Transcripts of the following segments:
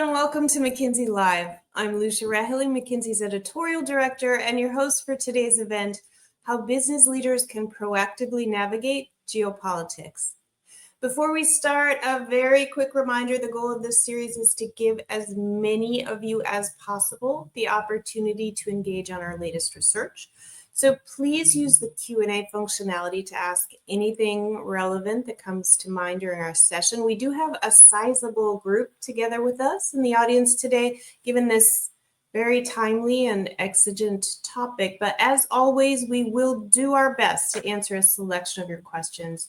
and welcome to McKinsey Live. I'm Lucia Rahilly, McKinsey's editorial director, and your host for today's event, How Business Leaders Can Proactively Navigate Geopolitics. Before we start, a very quick reminder, the goal of this series is to give as many of you as possible the opportunity to engage on our latest research. So please use the Q&A functionality to ask anything relevant that comes to mind during our session. We do have a sizable group together with us in the audience today, given this very timely and exigent topic. But as always, we will do our best to answer a selection of your questions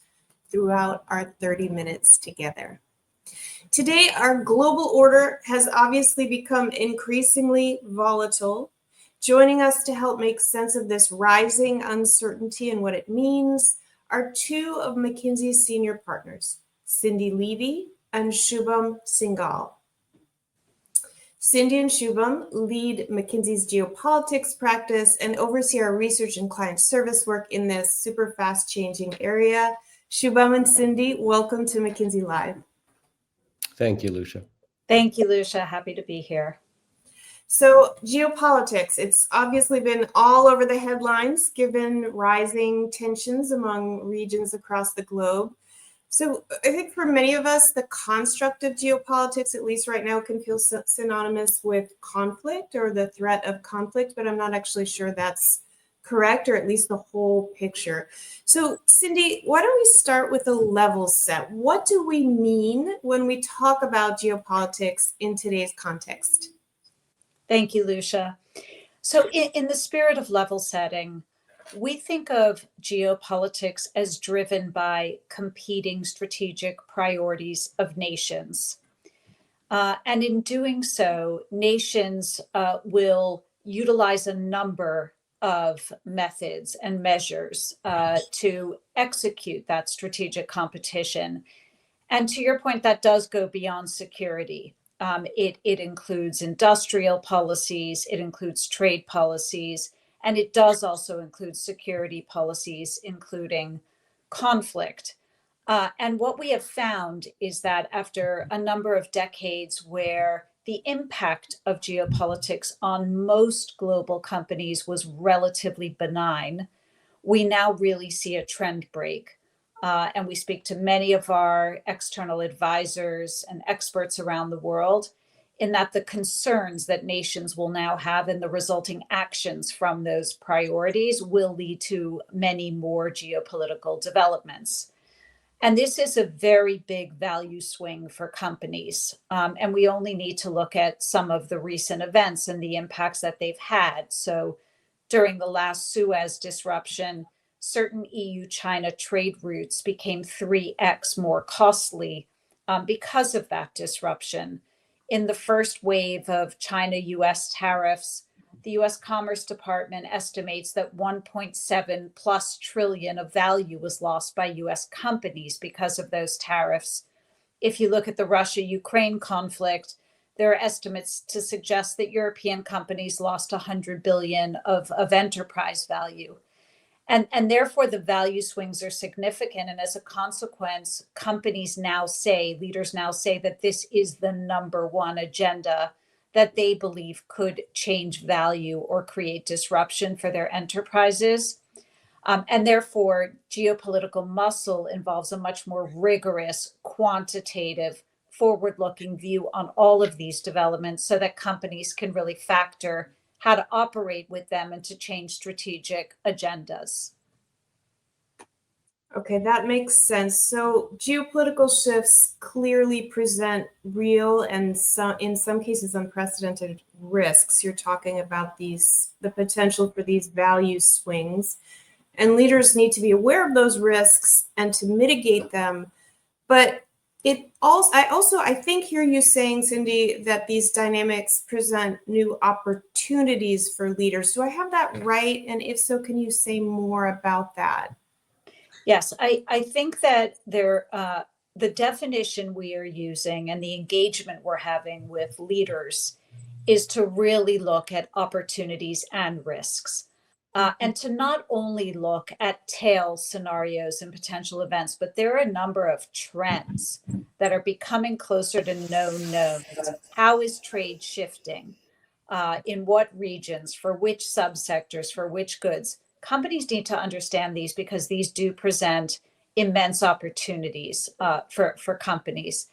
throughout our 30 minutes together. Today, our global order has obviously become increasingly volatile. Joining us to help make sense of this rising uncertainty and what it means are two of McKinsey's senior partners, Cindy Levy and Shubham Singhal. Cindy and Shubham lead McKinsey's geopolitics practice and oversee our research and client service work in this super fast changing area. Shubham and Cindy, welcome to McKinsey Live. Thank you, Lucia. Thank you, Lucia. Happy to be here. So geopolitics, it's obviously been all over the headlines given rising tensions among regions across the globe. So I think for many of us, the construct of geopolitics, at least right now, can feel synonymous with conflict or the threat of conflict, but I'm not actually sure that's correct, or at least the whole picture. So Cindy, why don't we start with a level set? What do we mean when we talk about geopolitics in today's context? Thank you, Lucia. So in the spirit of level setting, we think of geopolitics as driven by competing strategic priorities of nations. And in doing so, nations will utilize a number of methods and measures to execute that strategic competition. And to your point, that does go beyond security. It includes industrial policies, it includes trade policies, and it does also include security policies, including conflict. And what we have found is that after a number of decades where the impact of geopolitics on most global companies was relatively benign, we now really see a trend break. And we speak to many of our external advisors and experts around the world in that the concerns that nations will now have and the resulting actions from those priorities will lead to many more geopolitical developments. And this is a very big value swing for companies. And we only need to look at some of the recent events and the impacts that they've had. So during the last Suez disruption, certain EU-China trade routes became 3x more costly because of that disruption. In the first wave of China-US tariffs, the US Commerce Department estimates that 1.7 plus trillion of value was lost by US companies because of those tariffs. If you look at the Russia-Ukraine conflict, there are estimates to suggest that European companies lost 100 billion of enterprise value. And therefore, the value swings are significant. And as a consequence, companies now say, leaders now say that this is the number one agenda that they believe could change value or create disruption for their enterprises. And therefore, geopolitical muscle involves a much more rigorous, quantitative, forward-looking view on all of these developments so that companies can really factor how to operate with them and to change strategic agendas. Okay, that makes sense. So geopolitical shifts clearly present real and in some cases unprecedented risks. You're talking about the potential for these value swings, and leaders need to be aware of those risks and to mitigate them. But I think hear you saying, Cindy, that these dynamics present new opportunities for leaders. Do I have that right? And if so, can you say more about that? Yes, I think that the definition we are using and the engagement we're having with leaders is to really look at opportunities and risks. and to not only look at tail scenarios and potential events, but there are a number of trends that are becoming closer to known knowns. How is trade shifting? In what regions, for which subsectors, for which goods? Companies need to understand these because these do present immense opportunities for companies.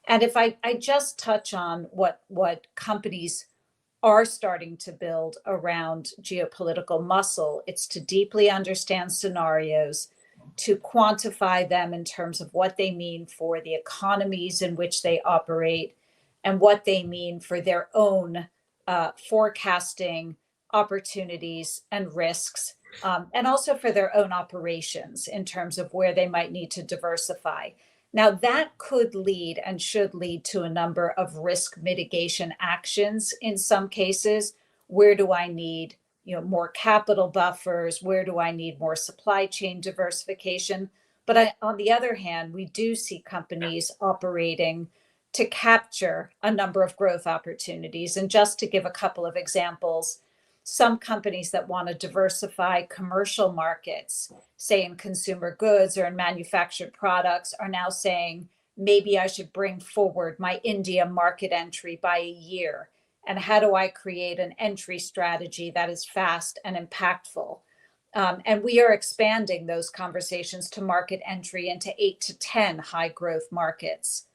And if I just touch on what companies are starting to build around geopolitical muscle, it's to deeply understand scenarios, to quantify them in terms of what they mean for the economies in which they operate and what they mean for their own forecasting opportunities and risks, and also for their own operations in terms of where they might need to diversify. Now, that could lead and should lead to a number of risk mitigation actions in some cases. Where do I need more capital buffers? Where do I need more supply chain diversification? But on the other hand, we do see companies operating to capture a number of growth opportunities. And just to give a couple of examples, some companies that want to diversify commercial markets, say in consumer goods or in manufactured products, are now saying, maybe I should bring forward my India market entry by a year. And how do I create an entry strategy that is fast and impactful? And we are expanding those conversations to market entry into 8 to 10 high growth markets.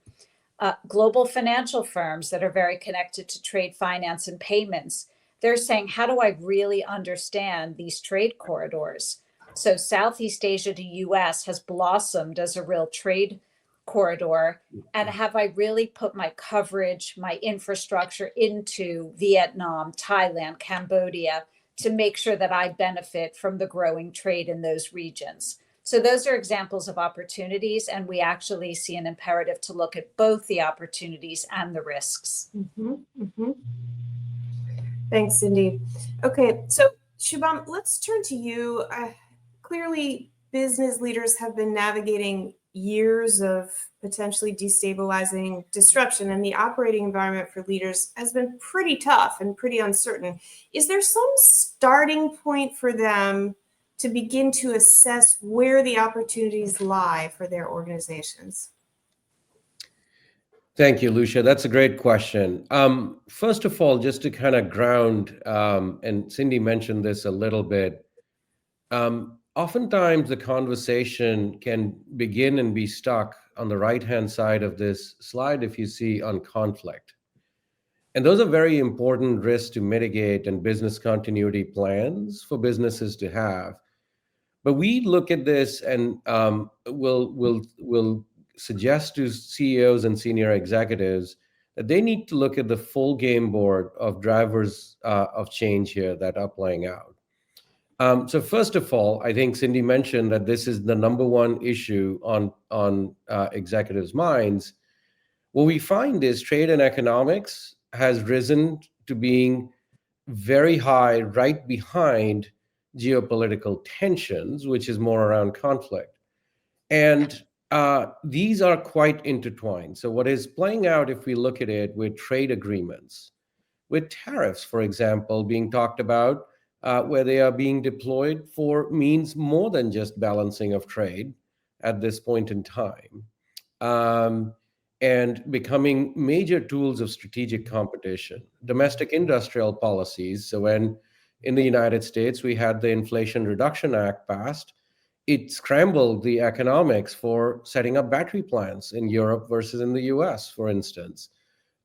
Global financial firms that are very connected to trade finance and payments, they're saying, how do I really understand these trade corridors? So Southeast Asia to US has blossomed as a real trade corridor. And have I really put my coverage, my infrastructure into Vietnam, Thailand, Cambodia to make sure that I benefit from the growing trade in those regions? So those are examples of opportunities, and we actually see an imperative to look at both the opportunities and the risks. Thanks, Cindy. Okay, so Shubham, let's turn to you. Clearly, business leaders have been navigating years of potentially destabilizing disruption, and the operating environment for leaders has been pretty tough and pretty uncertain. Is there some starting point for them to begin to assess where the opportunities lie for their organizations? Thank you, Lucia. That's a great question. First of all, just to kind of ground, and Cindy mentioned this a little bit, oftentimes the conversation can begin and be stuck on the right-hand side of this slide if you see on conflict. And those are very important risks to mitigate and business continuity plans for businesses to have. But we look at this and we'll suggest to CEOs and senior executives that they need to look at the full game board of drivers of change here that are playing out. So first of all, I think Cindy mentioned that this is the number one issue on executives' minds. What we find is trade and economics has risen to being very high, right behind geopolitical tensions, which is more around conflict. And these are quite intertwined. So what is playing out, if we look at it with trade agreements, with tariffs, for example, being talked about, where they are being deployed for means more than just balancing of trade at this point in time, and becoming major tools of strategic competition. Domestic industrial policies. So when in the United States we had the Inflation Reduction Act passed, it scrambled the economics for setting up battery plants in Europe versus in the US, for instance.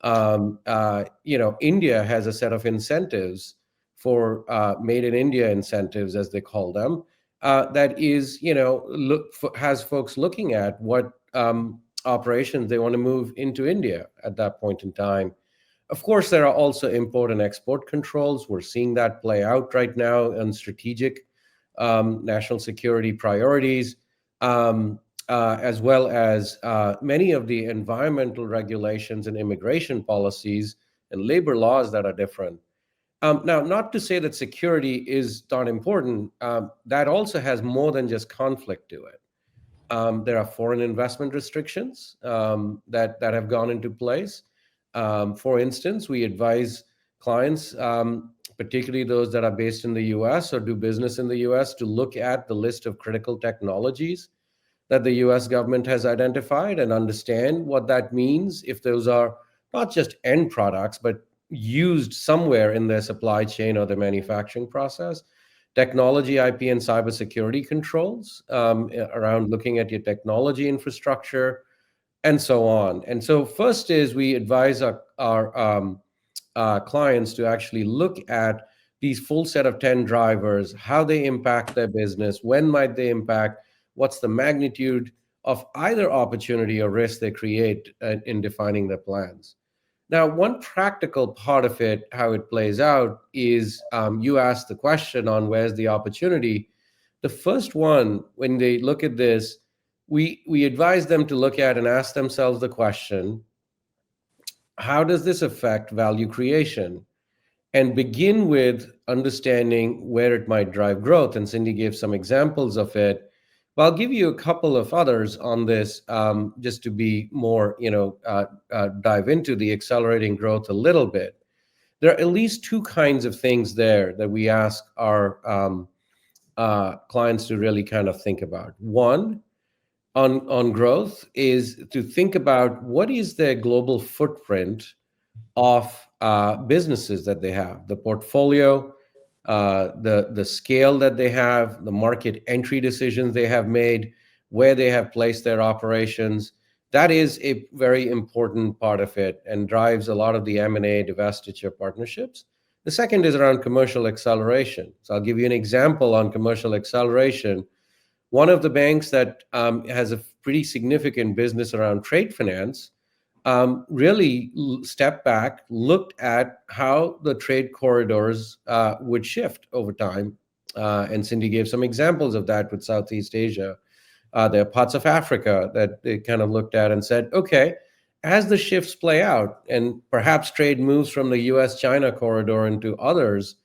India has a set of incentives for made in India incentives, as they call them, that is, has folks looking at what operations they want to move into India at that point in time. Of course, there are also import and export controls. We're seeing that play out right now on strategic national security priorities, as well as many of the environmental regulations and immigration policies and labor laws that are different. Now, not to say that security is not important, that also has more than just conflict to it. There are foreign investment restrictions that have gone into place. For instance, we advise clients particularly those that are based in the US or do business in the US, to look at the list of critical technologies that the US government has identified and understand what that means if those are not just end products, but used somewhere in their supply chain or the manufacturing process. Technology, IP, and cybersecurity controls around looking at your technology infrastructure and so on. And so, first is we advise our clients to actually look at these full set of 10 drivers, how they impact their business, when might they impact, what's the magnitude of either opportunity or risk they create in defining their plans. Now, one practical part of it, how it plays out, is you asked the question on where's the opportunity. The first one, when they look at this, we advise them to look at and ask themselves the question, how does this affect value creation? And begin with understanding where it might drive growth. And Cindy gave some examples of it. But I'll give you a couple of others on this, just to be more, dive into the accelerating growth a little bit. There are at least two kinds of things there that we ask our clients to really kind of think about. One, on growth, is to think about what is their global footprint of businesses that they have, the portfolio, the scale that they have, the market entry decisions they have made, where they have placed their operations. That is a very important part of it and drives a lot of the M&A divestiture partnerships. The second is around commercial acceleration. So I'll give you an example on commercial acceleration. One of the banks that has a pretty significant business around trade finance really stepped back, looked at how the trade corridors would shift over time. And Cindy gave some examples of that with Southeast Asia. There are parts of Africa that they kind of looked at and said, okay, as the shifts play out and perhaps trade moves from the US-China corridor into others,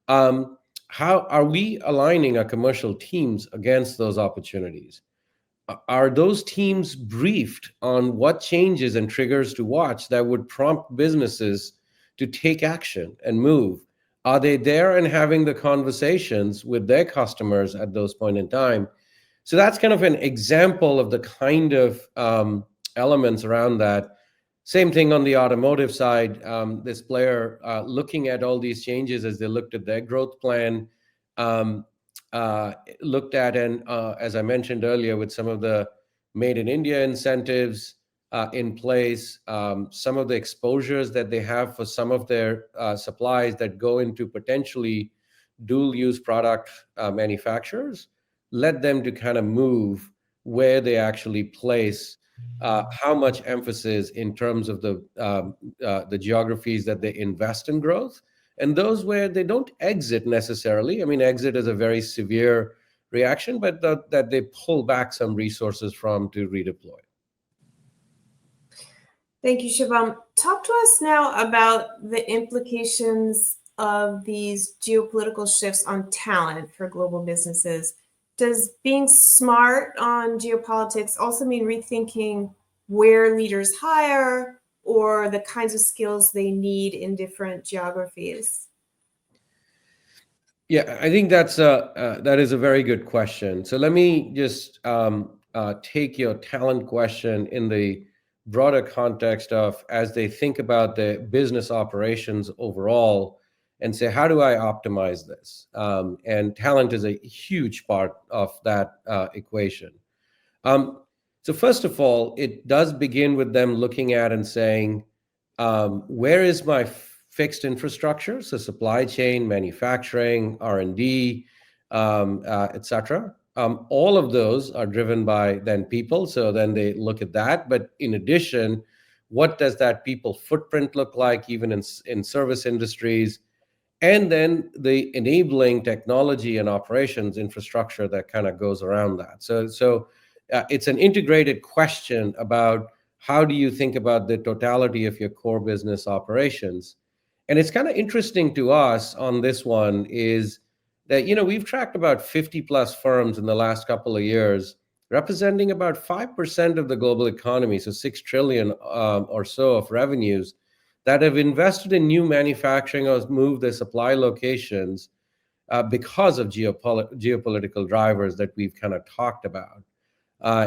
how are we aligning our commercial teams against those opportunities? Are those teams briefed on what changes and triggers to watch that would prompt businesses to take action and move? Are they there and having the conversations with their customers at those point in time? So that's kind of an example of the kind of elements around that. Same thing on the automotive side. This player looking at all these changes as they looked at their growth plan, looked at, and as I mentioned earlier, with some of the made in India incentives in place, some of the exposures that they have for some of their supplies that go into potentially dual use product manufacturers, led them to kind of move where they actually place how much emphasis in terms of the geographies that they invest in growth, and those where they don't exit necessarily. I mean, exit is a very severe reaction, but that they pull back some resources from to redeploy. Thank you, Shubham. Talk to us now about the implications of these geopolitical shifts on talent for global businesses. Does being smart on geopolitics also mean rethinking where leaders hire or the kinds of skills they need in different geographies? Yeah, I think that is a very good question. So let me just take your talent question in the broader context of as they think about the business operations overall and say, how do I optimize this? And talent is a huge part of that equation. So first of all, it does begin with them looking at and saying, where is my fixed infrastructure? So supply chain, manufacturing, R&D, et cetera. All of those are driven by then people. So then they look at that. But in addition, what does that people footprint look like, even in service industries? And then the enabling technology and operations infrastructure that kind of goes around that. So it's an integrated question about how do you think about the totality of your core business operations. And it's kind of interesting to us on this one is that, we've tracked about 50 plus firms in the last couple of years, representing about 5% of the global economy, so 6 trillion or so of revenues, that have invested in new manufacturing or moved their supply locations because of geopolitical drivers that we've kind of talked about.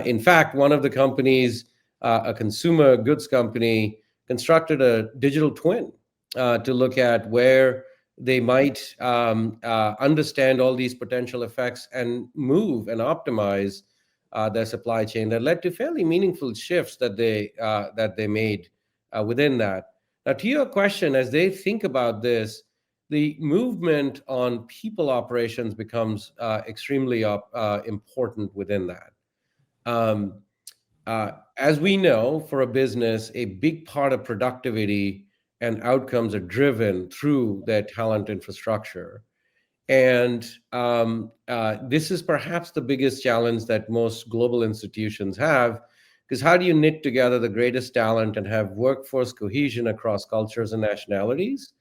In fact, one of the companies, a consumer goods company, constructed a digital twin to look at where they might understand all these potential effects and move and optimize their supply chain. That led to fairly meaningful shifts that they made within that. Now, to your question, as they think about this, the movement on people operations becomes extremely important within that. Um, as we know, for a business, a big part of productivity and outcomes are driven through their talent infrastructure. And this is perhaps the biggest challenge that most global institutions have, because how do you knit together the greatest talent and have workforce cohesion across cultures and nationalities?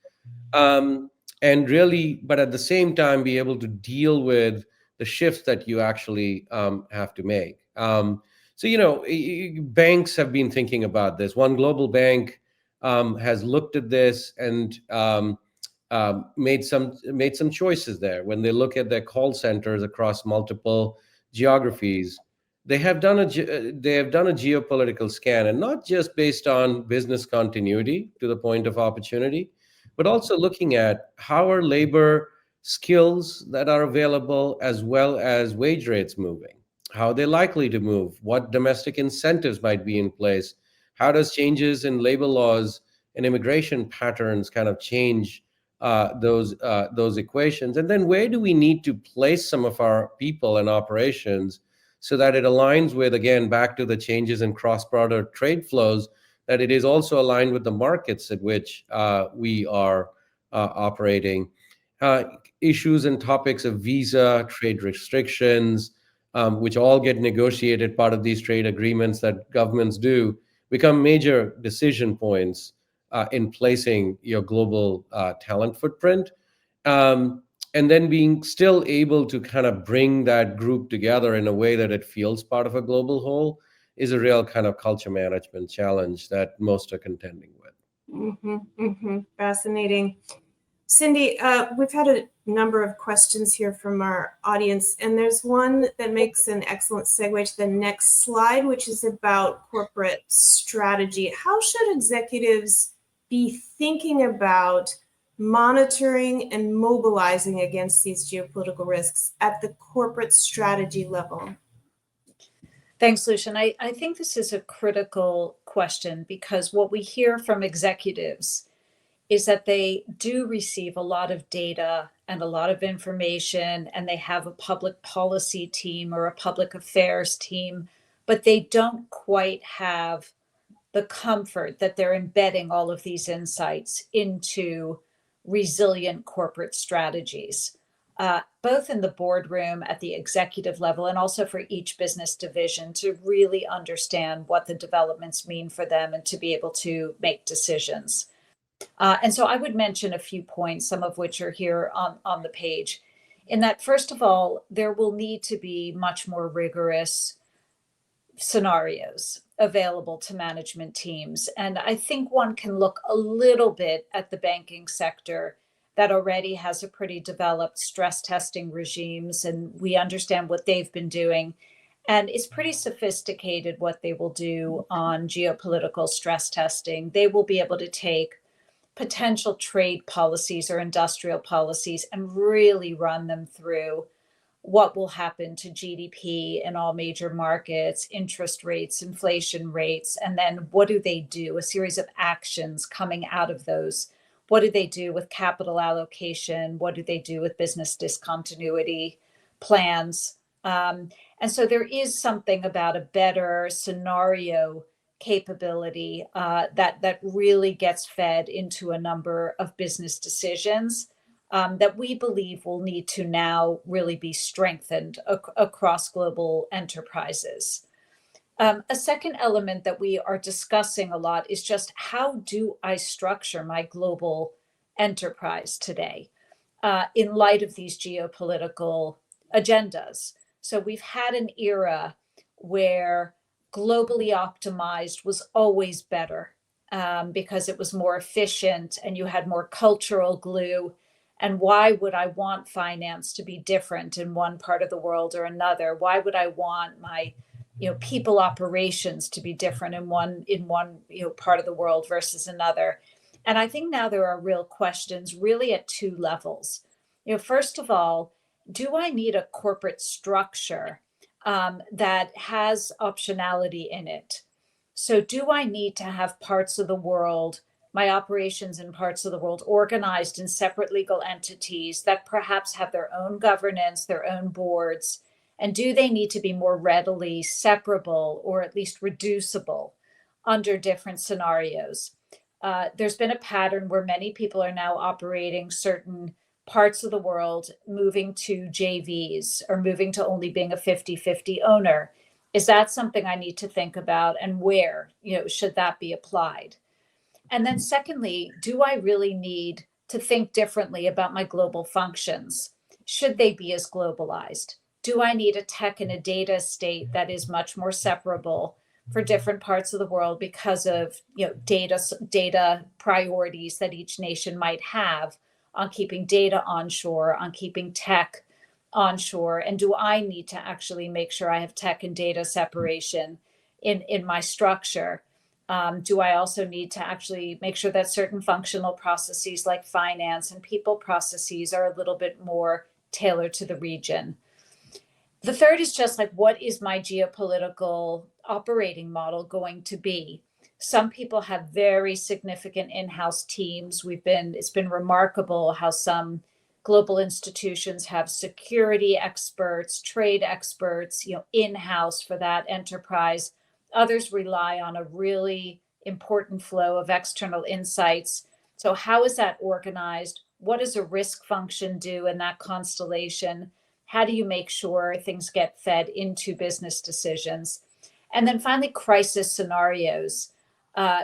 um, and really, but at the same time, be able to deal with the shifts that you actually have to make. So, banks have been thinking about this. One global bank has looked at this and made some choices there. When they look at their call centers across multiple geographies, they have done a geopolitical scan, and not just based on business continuity to the point of opportunity, but also looking at how are labor skills that are available as well as wage rates moving, how they're likely to move, what domestic incentives might be in place, how does changes in labor laws and immigration patterns kind of change those equations, and then where do we need to place some of our people and operations so that it aligns with, again, back to the changes in cross-border trade flows, that it is also aligned with the markets at which we are operating. Uh, Issues and topics of visa, trade restrictions, which all get negotiated part of these trade agreements that governments do, become major decision points in placing your global talent footprint. And then being still able to kind of bring that group together in a way that it feels part of a global whole is a real kind of culture management challenge that most are contending with. Fascinating. Cindy, we've had a number of questions here from our audience, and there's one that makes an excellent segue to the next slide, which is about corporate strategy. How should executives be thinking about monitoring and mobilizing against these geopolitical risks at the corporate strategy level? Thanks, Lucian. I think this is a critical question, because what we hear from executives is that they do receive a lot of data and a lot of information, and they have a public policy team or a public affairs team, but they don't quite have the comfort that they're embedding all of these insights into resilient corporate strategies, both in the boardroom at the executive level and also for each business division, to really understand what the developments mean for them and to be able to make decisions. And so I would mention a few points, some of which are here on the page. In that, first of all, there will need to be much more rigorous scenarios available to management teams. And I think one can look a little bit at the banking sector that already has a pretty developed stress testing regimes, and we understand what they've been doing. And it's pretty sophisticated what they will do on geopolitical stress testing. They will be able to take potential trade policies or industrial policies and really run them through what will happen to GDP in all major markets, interest rates, inflation rates, and then what do they do? A series of actions coming out of those. What do they do with capital allocation? What do they do with business discontinuity plans? And so there is something about a better scenario capability that really gets fed into a number of business decisions that we believe will need to now really be strengthened across global enterprises. A second element that we are discussing a lot is just, how do I structure my global enterprise today in light of these geopolitical agendas? So we've had an era where globally optimized was always better. because it was more efficient and you had more cultural glue. And why would I want finance to be different in one part of the world or another? Why would I want my people operations to be different in one part of the world versus another? And I think now there are real questions really at two levels. First of all, do I need a corporate structure that has optionality in it? So do I need to have parts of the world, my operations in parts of the world, organized in separate legal entities that perhaps have their own governance, their own boards? And do they need to be more readily separable or at least reducible under different scenarios? There's been a pattern where many people are now operating certain parts of the world, moving to JVs or moving to only being a 50-50 owner. Is that something I need to think about, and where should that be applied? And then secondly, do I really need to think differently about my global functions? Should they be as globalized? Do I need a tech and a data estate that is much more separable for different parts of the world because of data priorities that each nation might have on keeping data onshore, on keeping tech onshore? And do I need to actually make sure I have tech and data separation in my structure? Do I also need to actually make sure that certain functional processes like finance and people processes are a little bit more tailored to the region? The third is just like, what is my geopolitical operating model going to be? Some people have very significant in-house teams. It's been remarkable how some global institutions have security experts, trade experts, in-house for that enterprise. Others rely on a really important flow of external insights. So how is that organized? What does a risk function do in that constellation? How do you make sure things get fed into business decisions? And then finally, crisis scenarios.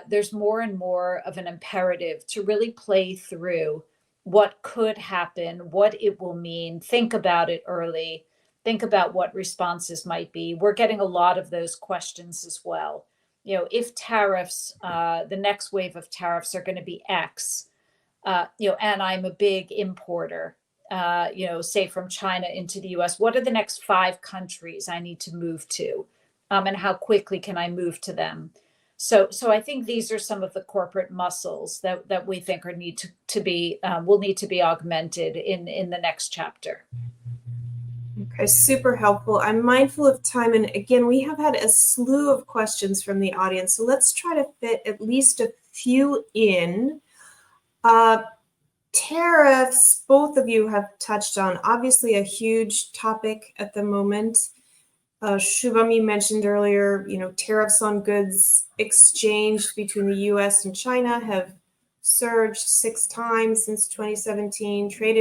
There's more and more of an imperative to really play through what could happen, what it will mean, think about it early, think about what responses might be. We're getting a lot of those questions as well. If tariffs, the next wave of tariffs are going to be X, and I'm a big importer, say from China into the US, what are the next 5 countries I need to move to? And how quickly can I move to them? So I think these are some of the corporate muscles that we think will need to be augmented in the next chapter. Okay, super helpful. I'm mindful of time, and again, we have had a slew of questions from the audience, so let's try to fit at least a few in. Tariffs, both of you have touched on, obviously a huge topic at the moment. Shubham, you mentioned earlier, tariffs on goods exchanged between the US and China have surged 6 times since 2017. Trade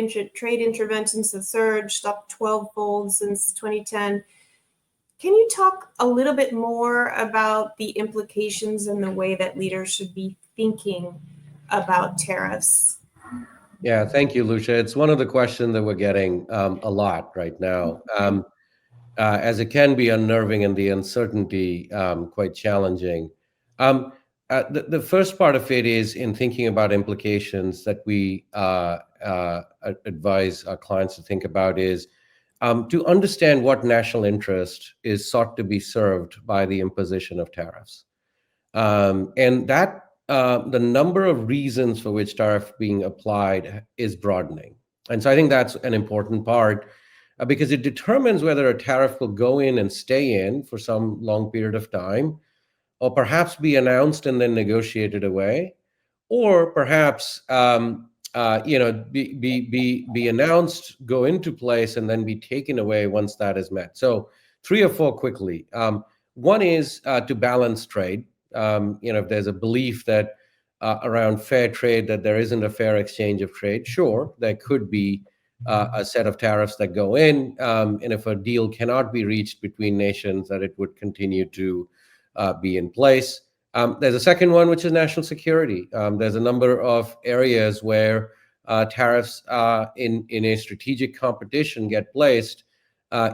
interventions have surged up 12-fold since 2010. Can you talk a little bit more about the implications and the way that leaders should be thinking about tariffs? Yeah, thank you, Lucia. It's one of the questions that we're getting a lot right now, as it can be unnerving and the uncertainty quite challenging. The first part of it is in thinking about implications that we advise our clients to think about is to understand what national interest is sought to be served by the imposition of tariffs. And that the number of reasons for which tariff being applied is broadening. And so I think that's an important part because it determines whether a tariff will go in and stay in for some long period of time, or perhaps be announced and then negotiated away, or perhaps be announced, go into place, and then be taken away once that is met. So 3 or 4 quickly. One is to balance trade. If there's a belief that around fair trade that there isn't a fair exchange of trade, sure, there could be a set of tariffs that go in, and if a deal cannot be reached between nations, that it would continue to be in place. There's a second one, which is national security. There's a number of areas where tariffs in a strategic competition get placed,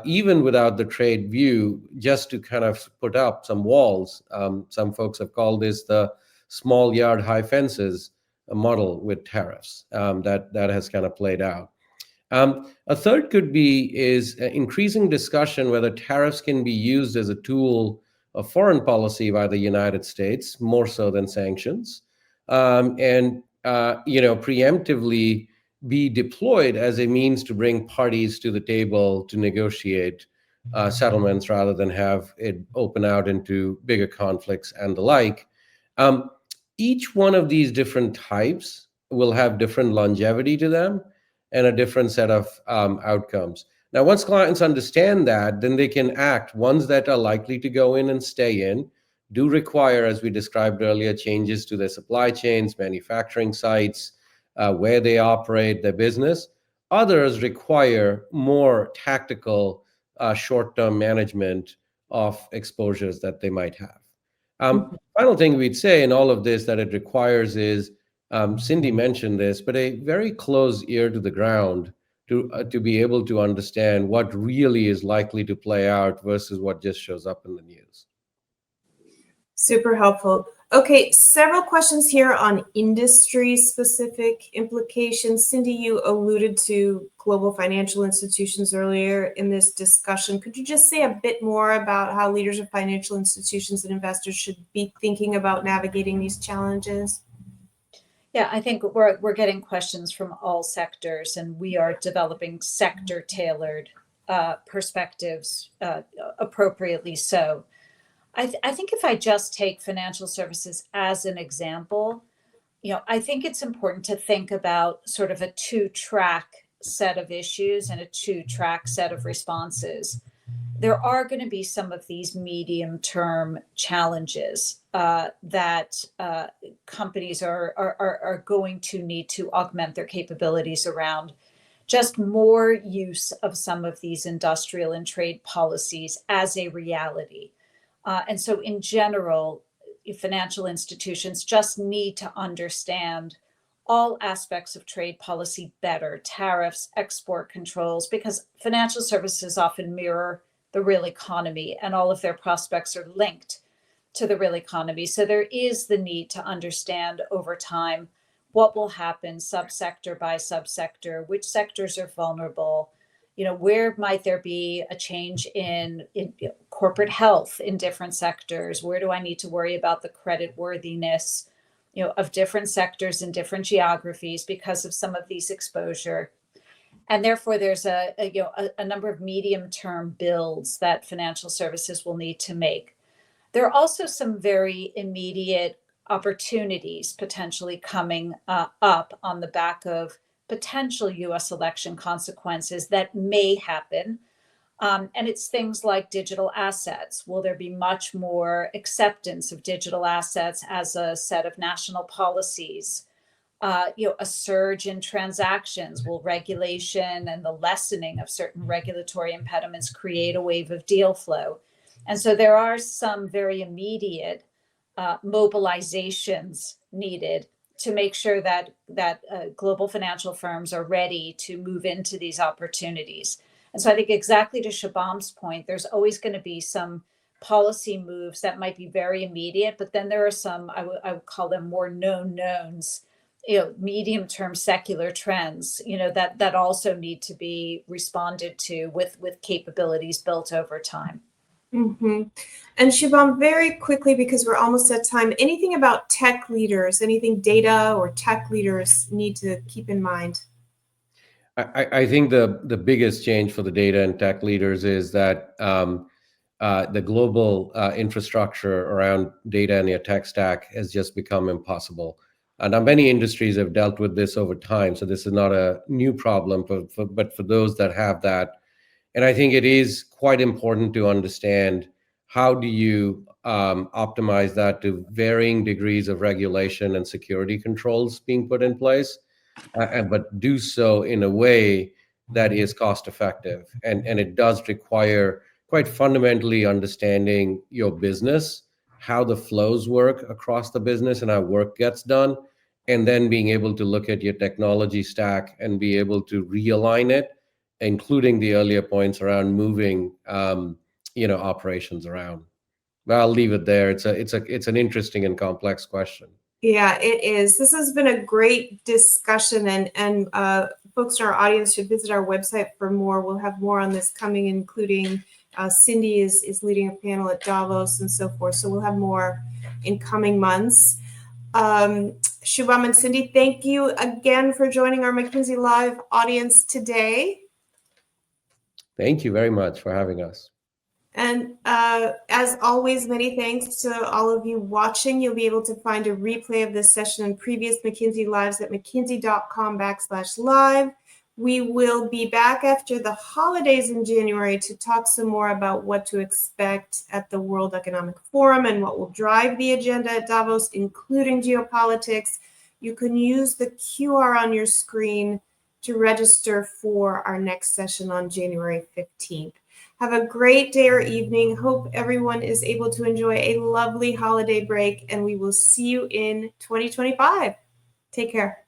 even without the trade view, just to kind of put up some walls. Some folks have called this the small yard, high fences model with tariffs that has kind of played out. A third could be is increasing discussion whether tariffs can be used as a tool of foreign policy by the United States more so than sanctions, and preemptively be deployed as a means to bring parties to the table to negotiate settlements rather than have it open out into bigger conflicts and the like. Um, each one of these different types will have different longevity to them and a different set of outcomes. Now, once clients understand that, then they can act. Ones that are likely to go in and stay in do require, as we described earlier, changes to their supply chains, manufacturing sites, where they operate their business. Others require more tactical, short-term management of exposures that they might have. Final thing we'd say in all of this that it requires is, Cindy mentioned this, but a very close ear to the ground to be able to understand what really is likely to play out versus what just shows up in the news. Super helpful. Okay, several questions here on industry-specific implications. Cindy, you alluded to global financial institutions earlier in this discussion. Could you just say a bit more about how leaders of financial institutions and investors should be thinking about navigating these challenges? Yeah, I think we're getting questions from all sectors, and we are developing sector-tailored perspectives, appropriately so. I think if I just take financial services as an example, I think it's important to think about sort of a two-track set of issues and a two-track set of responses. There are going to be some of these medium-term challenges that companies are going to need to augment their capabilities around. Just more use of some of these industrial and trade policies as a reality. And so in general, financial institutions just need to understand all aspects of trade policy better, tariffs, export controls, because financial services often mirror the real economy and all of their prospects are linked to the real economy. So there is the need to understand over time what will happen subsector by subsector, which sectors are vulnerable, where might there be a change in corporate health in different sectors? Where do I need to worry about the credit worthiness, of different sectors in different geographies because of some of these exposure? And therefore, there's a number of medium-term builds that financial services will need to make. There are also some very immediate opportunities potentially coming up on the back of potential US election consequences that may happen. And it's things like digital assets. Will there be much more acceptance of digital assets as a set of national policies? A surge in transactions. Will regulation and the lessening of certain regulatory impediments create a wave of deal flow? And so there are some very immediate mobilizations needed to make sure that global financial firms are ready to move into these opportunities. And so I think exactly to Shubham's point, there's always going to be some policy moves that might be very immediate, but then there are some, I would call them more known knowns, medium-term secular trends, that also need to be responded to with capabilities built over time. Mm-hmm. And Shubham, very quickly, because we're almost at time, anything about tech leaders, anything data or tech leaders need to keep in mind? I think the biggest change for the data and tech leaders is that the global infrastructure around data and your tech stack has just become impossible. Now, many industries have dealt with this over time, so this is not a new problem, but for those that have that, and I think it is quite important to understand how do you optimize that to varying degrees of regulation and security controls being put in place, but do so in a way that is cost effective. And it does require quite fundamentally understanding your business, how the flows work across the business and how work gets done, and then being able to look at your technology stack and be able to realign it, including the earlier points around moving operations around. But I'll leave it there. It's an interesting and complex question. Yeah, it is. This has been a great discussion, and folks in our audience should visit our website for more. We'll have more on this coming, including Cindy is leading a panel at Davos and so forth. So we'll have more in coming months. Shubham and Cindy, thank you again for joining our McKinsey Live audience today. Thank you very much for having us. And as always, many thanks to all of you watching. You'll be able to find a replay of this session and previous McKinsey Lives at mckinsey.com/live. We will be back after the holidays in January to talk some more about what to expect at the World Economic Forum and what will drive the agenda at Davos, including geopolitics. You can use the QR on your screen to register for our next session on January 15th. Have a great day or evening. Hope everyone is able to enjoy a lovely holiday break, and we will see you in 2025. Take care.